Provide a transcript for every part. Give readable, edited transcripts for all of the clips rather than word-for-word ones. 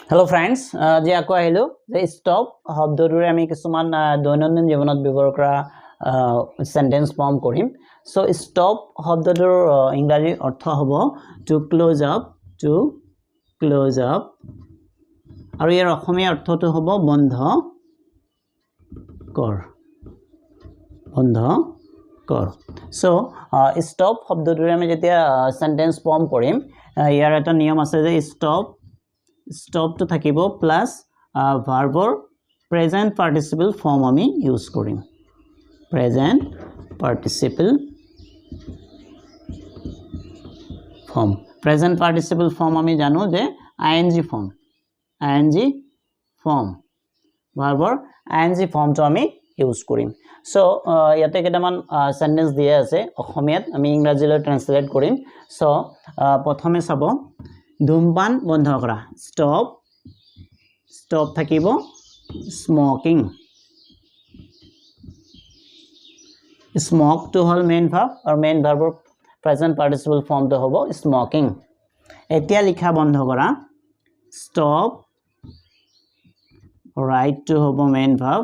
Hello friends, আজি আকৌ আহিলো যে stop শব্দটোৰে আমি কিছুমান দৈনন্দিন জীৱনত ব্যৱহাৰ কৰা সেন্টেন্স ফৰ্ম কৰিম সো stop শব্দটোৰ ইংৰাজী অৰ্থ হ'ব to close up আৰু ইয়াৰ অসমীয়া অৰ্থটো হ'ব বন্ধ কৰ সো stop শব্দটোৰে আমি যেতিয়া সেন্টেন্স ফৰ্ম কৰিম ইয়াৰ এটা নিয়ম আছে যে stop to থাকিব প্লাস ভাৰ্বৰ প্ৰেজেন্ট পাৰ্টিসিপল ফৰ্ম আমি ইউজ কৰিম প্ৰেজেন্ট পাৰ্টিসিপল ফৰ্ম আমি জানো যে ing ফৰ্ম ভাৰ্বৰ ing ফৰ্মটো আমি ইউজ কৰিম সো ইয়াতে কেইটামান সেন্টেন্স দিয়া আছে অসমীয়াত আমি ইংৰাজীলৈ ট্ৰান্সলেট কৰিম সো প্ৰথমে চাব ধূমপান বন্ধ কৰা stop থাকিব smoking smoke to hall main verb আৰু মেইন ভাৰ্বৰ প্ৰেজেন্ট পাৰ্টিসিপল ফৰ্মটো হ'ব smoking এতিয়া লিখা বন্ধ কৰা stop write to হ'ব মেইন ভাৰ্ব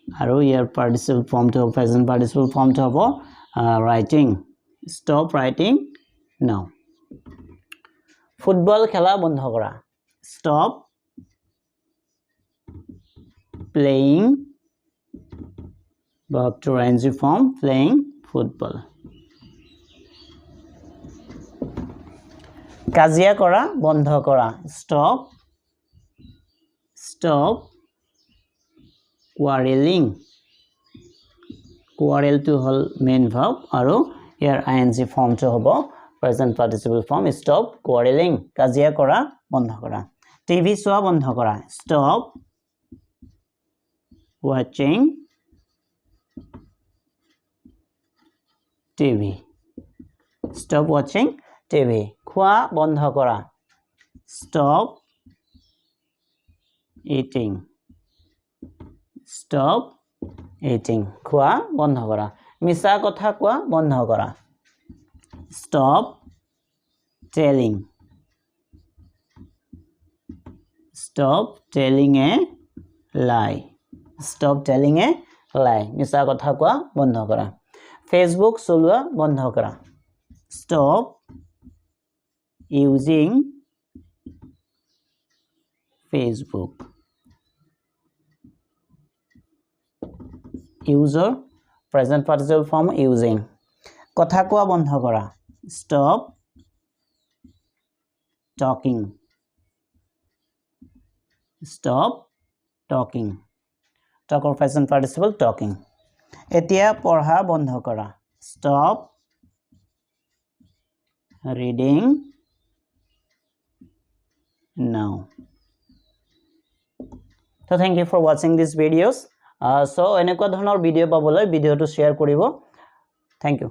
আৰু ইয়াৰ পাৰ্টিসিপল ফৰ্মটো প্ৰেজেন্ট পাৰ্টিসিপল ফৰ্মটো হ'ব writing stop writing now football খেলা বন্ধ কৰা stop playing verb to ing form playing football কাজিয়া কৰা বন্ধ কৰা stop quarreling quarrel to hall main verb আৰু ইয়াৰ ing form to হ'ব present participle form stop quarreling কাজিয়া কৰা বন্ধ কৰা টিভি চোৱা বন্ধ কৰা stop watching TV খোৱা বন্ধ কৰা stop eating খোৱা বন্ধ কৰা মিছা কথা কোৱা বন্ধ কৰা stop telling a lie মিছা কথা কোৱা বন্ধ কৰা ফেসবুক চলোৱা বন্ধ কৰা stop using Facebook user present participle form using কথা কোৱা বন্ধ কৰা stop talking talk or present participle talking এতিয়া পঢ়া বন্ধ কৰা stop reading now so thank you for watching these videos so এনেকুৱা ধৰণৰ ভিডিও পাবলৈ ভিডিওটো শেয়াৰ কৰিব thank you